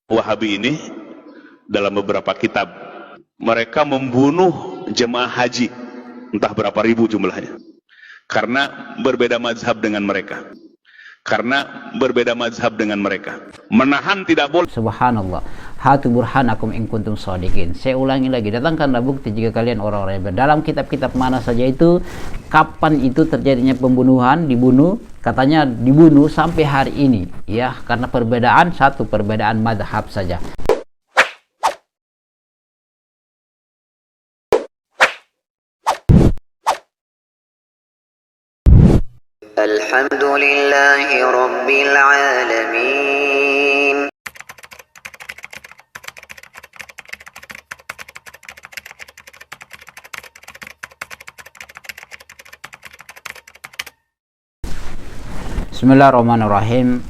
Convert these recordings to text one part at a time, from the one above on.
Wahabi ini dalam beberapa kitab mereka membunuh jemaah haji, entah berapa ribu jumlahnya, karena berbeda mazhab dengan mereka. Menahan tidak boleh. Subhanallah. Hatu burhanakum in kuntum shadiqin. Saya ulangi lagi, datangkanlah bukti jika kalian orang-orang yang dalam kitab-kitab mana saja itu, kapan itu terjadinya pembunuhan, dibunuh, katanya dibunuh sampai hari ini, ya, karena perbedaan madhab saja. Alhamdulillahi Rabbil Alamin. Bismillahirrahmanirrahim.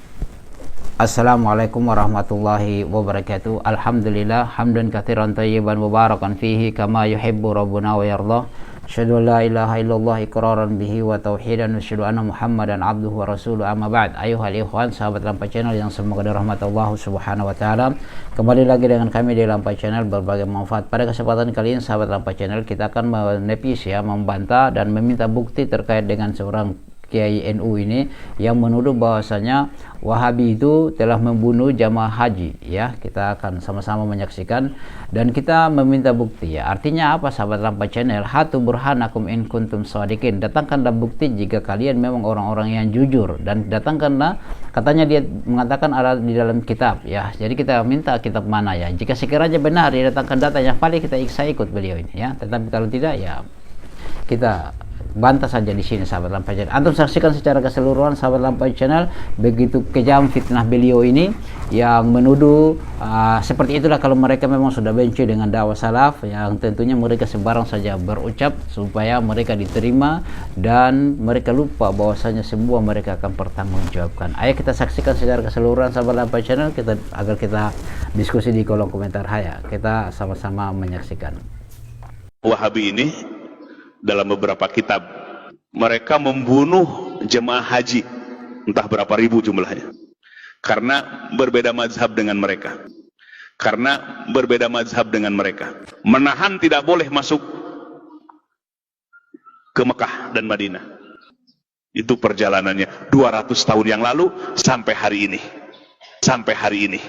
Assalamualaikum warahmatullahi wabarakatuh. Alhamdulillah hamdan katsiran thayyiban mubarakan fihi kama yuhibbu rabbuna wa yardah. Asyhadu an la ilaha illallah iqraran bihi wa tauhidan wa asyhadu anna Muhammadan abduhu wa rasuluhu, amma ba'd. Ayuhal ikhwan, sahabat Lampai Channel yang semoga dirahmati Allah Subhanahu wa taala. Kembali lagi dengan kami di Lampai Channel, berbagai manfaat. Pada kesempatan kali ini sahabat Lampai Channel, kita akan menepis, ya, membantah dan meminta bukti terkait dengan seorang Kiai NU ini yang menuduh bahwasanya Wahabi itu telah membunuh jamaah haji, ya. Kita akan sama-sama menyaksikan dan kita meminta bukti, ya. Artinya apa sahabat Lampai Channel? Hatu burhanakum in kuntum shadiqin. Datangkanlah bukti jika kalian memang orang-orang yang jujur, dan datangkanlah, katanya dia mengatakan ada di dalam kitab, ya. Jadi kita minta kitab mana, ya. Jika sekiranya benar dia datangkan data yang paling, kita ikut beliau ini, ya. Tetapi kalau tidak, ya kita bantah saja di sini sahabat Lampai Channel. Antum saksikan secara keseluruhan sahabat Lampai Channel, begitu kejam fitnah beliau ini yang menuduh seperti itulah kalau mereka memang sudah benci dengan dakwah salaf, yang tentunya mereka sembarang saja berucap supaya mereka diterima, dan mereka lupa bahwasanya semua mereka akan bertanggungjawabkan. Ayo kita saksikan secara keseluruhan sahabat Lampai Channel, agar kita diskusi di kolom komentar. Haya kita sama-sama menyaksikan. Wahabi ini dalam beberapa kitab mereka membunuh jemaah haji, entah berapa ribu jumlahnya, karena berbeda mazhab dengan mereka. Menahan tidak boleh masuk ke Mekah dan Madinah. Itu perjalanannya 200 tahun yang lalu sampai hari ini.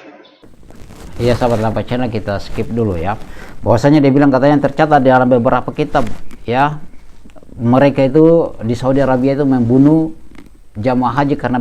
Iya sahabat Lampai Channel, kita skip dulu, ya. Bahwasanya dia bilang, katanya tercatat di dalam beberapa kitab, ya, mereka itu di Saudi Arabia itu membunuh jamaah haji karena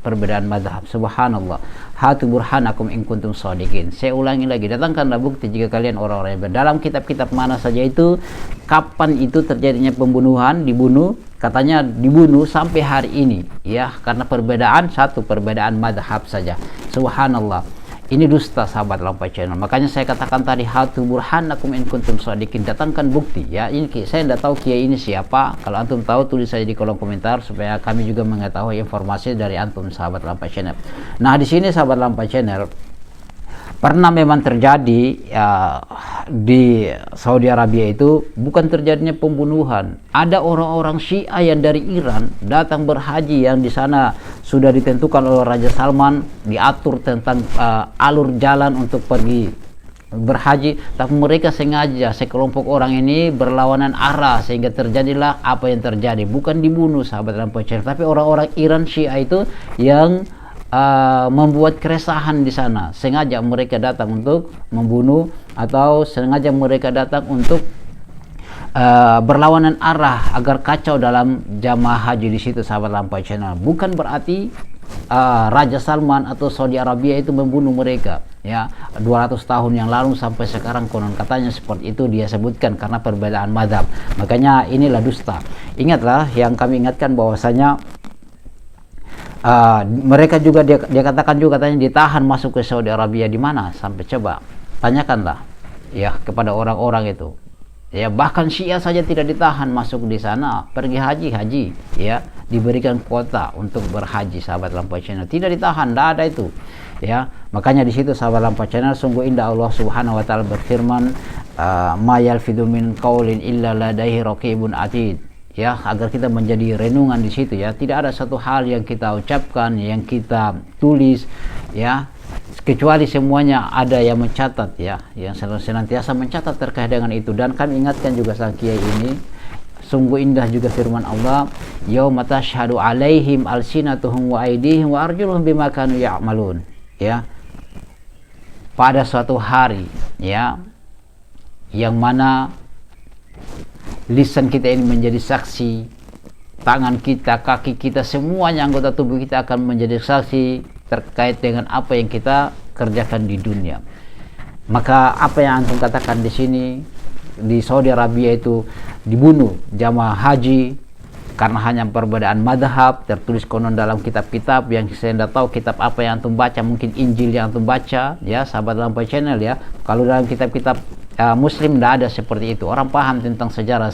perbedaan madhab. Subhanallah. Hatu burhanakum in kuntum shadiqin. Saya ulangi lagi, datangkanlah bukti jika kalian orang-orang yang dalam kitab-kitab mana saja itu, kapan itu terjadinya pembunuhan, dibunuh, katanya dibunuh sampai hari ini, ya, karena perbedaan madhab saja. Subhanallah. Ini dusta sahabat Lampai Channel. Makanya saya katakan tadi, hatu burhanakum in kuntum shadiqin. Datangkan bukti, ya. Ini saya tidak tahu kiai ini siapa. Kalau antum tahu, tulis saja di kolom komentar supaya kami juga mengetahui informasi dari antum sahabat Lampai Channel. Nah, di sini sahabat Lampai Channel, pernah memang terjadi, ya, di Saudi Arabia itu bukan terjadinya pembunuhan. Ada orang-orang Syiah yang dari Iran datang berhaji, yang di sana sudah ditentukan oleh Raja Salman, diatur tentang alur jalan untuk pergi berhaji, tapi mereka sengaja, sekelompok orang ini berlawanan arah, sehingga terjadilah apa yang terjadi. Bukan dibunuh sahabat Lampai Channel, tapi orang-orang Iran Syiah itu yang membuat keresahan di sana. Sengaja mereka datang untuk membunuh, atau sengaja mereka datang untuk berlawanan arah agar kacau dalam jamaah haji di situ sahabat Lampai Channel. Bukan berarti Raja Salman atau Saudi Arabia itu membunuh mereka, ya. 200 tahun yang lalu sampai sekarang konon katanya seperti itu dia sebutkan, karena perbedaan mazhab. Makanya inilah dusta. Ingatlah yang kami ingatkan bahwasanya mereka juga dia katakan juga, katanya ditahan masuk ke Saudi Arabia. Di mana? Sampai coba tanyakanlah, ya, kepada orang-orang itu, ya. Bahkan Syiah saja tidak ditahan masuk di sana, pergi haji, ya, diberikan kuota untuk berhaji sahabat Lampai Channel, tidak ditahan, tidak ada itu, ya. Makanya di situ sahabat Lampai Channel, sungguh indah Allah Subhanahu wa taala berfirman, ma yalfidu min qaulin illa ladaihi raqibun atid, ya, agar kita menjadi renungan di situ, ya. Tidak ada satu hal yang kita ucapkan, yang kita tulis, ya, kecuali semuanya ada yang mencatat ya, yang senantiasa mencatat terkait dengan itu. Dan kami ingatkan juga sang kiai ini, sungguh indah juga firman Allah, yauma tashhadu alaihim alsinatuhum wa aydihim wa arjuluhum bima kanu ya'malun, ya, pada suatu hari ya yang mana lisan kita ini menjadi saksi, tangan kita, kaki kita, semuanya anggota tubuh kita akan menjadi saksi terkait dengan apa yang kita kerjakan di dunia. Maka apa yang antum katakan di sini, di Saudi Arabia itu dibunuh jamaah haji karena hanya perbedaan madhab, tertulis konon dalam kitab-kitab yang saya tidak tahu kitab apa yang antum baca, mungkin Injil yang antum baca ya, sahabat Lampai Channel ya. Kalau dalam kitab-kitab Muslim tidak ada seperti itu. Orang paham tentang sejarah,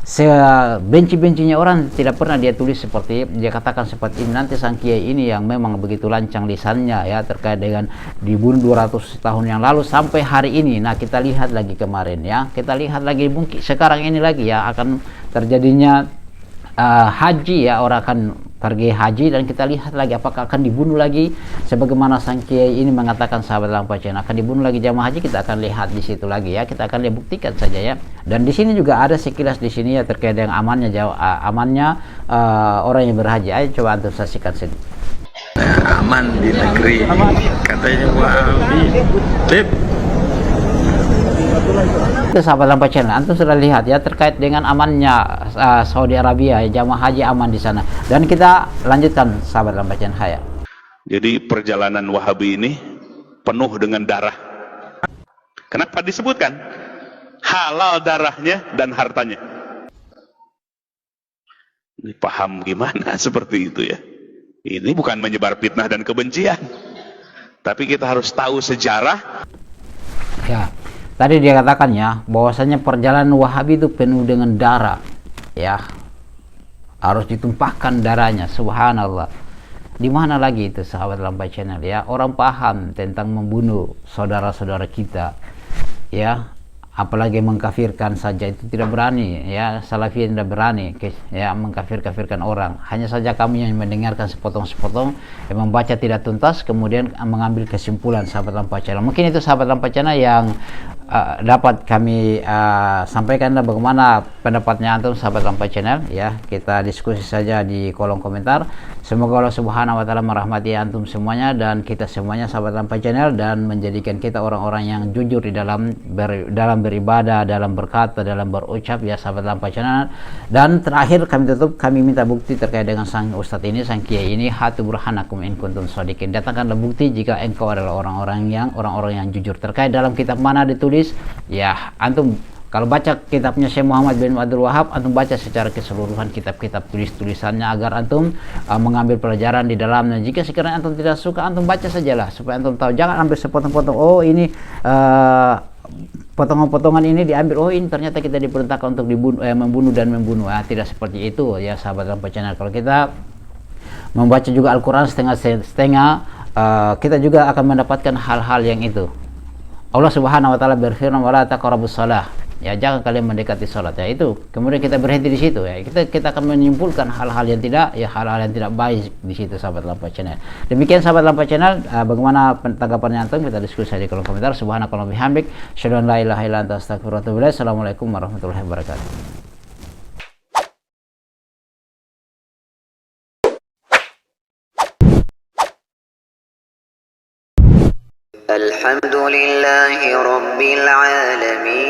sebenci-bencinya orang tidak pernah dia tulis seperti, dia katakan seperti ini. Nanti sang kiai ini yang memang begitu lancang lisannya ya, terkait dengan dibunuh 200 tahun yang lalu sampai hari ini. Nah, kita lihat lagi kemarin ya, kita lihat lagi mungkin sekarang ini lagi ya akan terjadinya haji ya, orang akan pergi haji, dan kita lihat lagi apakah akan dibunuh lagi sebagaimana sang kiai ini mengatakan, sahabat Lampai Channel, akan dibunuh lagi jamaah haji. Kita akan lihat di situ lagi ya, kita akan lihat, buktikan saja ya. Dan di sini juga ada sekilas di sini ya terkait dengan amannya orang yang berhaji. Ayo coba antum saksikan sini. Aman di negeri katanya Wahabi. Beb, itu sahabat Lampai Channel, antum sudah lihat ya terkait dengan amannya Saudi Arabia ya, jamaah haji aman di sana. Dan kita lanjutkan sahabat Lampai Channel. Hayat. Jadi perjalanan Wahabi ini penuh dengan darah. Kenapa disebutkan halal darahnya dan hartanya? Ini paham gimana seperti itu ya? Ini bukan menyebar fitnah dan kebencian, tapi kita harus tahu sejarah. Ya, tadi dia katakan ya bahwasanya perjalanan Wahabi itu penuh dengan darah ya, harus ditumpahkan darahnya. Subhanallah. Di mana lagi itu sahabat Lampai Channel ya, orang paham tentang membunuh saudara-saudara kita ya, apalagi mengkafirkan saja itu tidak berani ya, Salafi tidak berani ya mengkafir-kafirkan orang. Hanya saja kami yang mendengarkan sepotong-sepotong, yang membaca tidak tuntas, kemudian mengambil kesimpulan sahabat Lampai Channel. Mungkin itu sahabat Lampai Channel yang dapat kami sampaikan. Bagaimana pendapatnya antum sahabat Lampai Channel ya, kita diskusi saja di kolom komentar. Semoga Allah Subhanahu wa taala merahmati antum semuanya dan kita semuanya sahabat Lampai Channel, dan menjadikan kita orang-orang yang jujur di dalam beribadah, dalam berkata, dalam berucap ya sahabat Lampai Channel. Dan terakhir kami tutup, kami minta bukti terkait dengan sang ustadz ini, sang kiai ini, hatu burhanakum in kuntum shodiqin. Datangkanlah bukti jika engkau adalah orang-orang yang jujur. Terkait dalam kitab mana ditulis ya, antum kalau baca kitabnya Syekh Muhammad bin Abdul Wahab, antum baca secara keseluruhan kitab-kitab tulisannya agar antum mengambil pelajaran di dalamnya. Jika sekiranya antum tidak suka, antum baca sajalah supaya antum tahu. Jangan ambil sepotong-potong, oh ini potongan-potongan ini diambil, oh ini ternyata kita diperintahkan untuk membunuh dan membunuh. Tidak seperti itu ya sahabat Lampai Channel. Kalau kita membaca juga Al-Quran setengah-setengah, kita juga akan mendapatkan hal-hal yang itu. Allah Subhanahu wa taala berfirman, wala taqrabus shalah, ya jangan kalian mendekati salat ya. Itu kemudian kita berhenti di situ ya, kita akan menyimpulkan hal-hal yang tidak baik di situ sahabat Lampai Channel. Demikian sahabat Lampai Channel, bagaimana tanggapannya antum, kita diskusi di kolom komentar. Subhanakallah bihamdik, asyhadu an la ilaha illa anta astaghfiruka wa atubu ilaik. Assalamualaikum warahmatullahi wabarakatuh. الحمد لله رب العالمين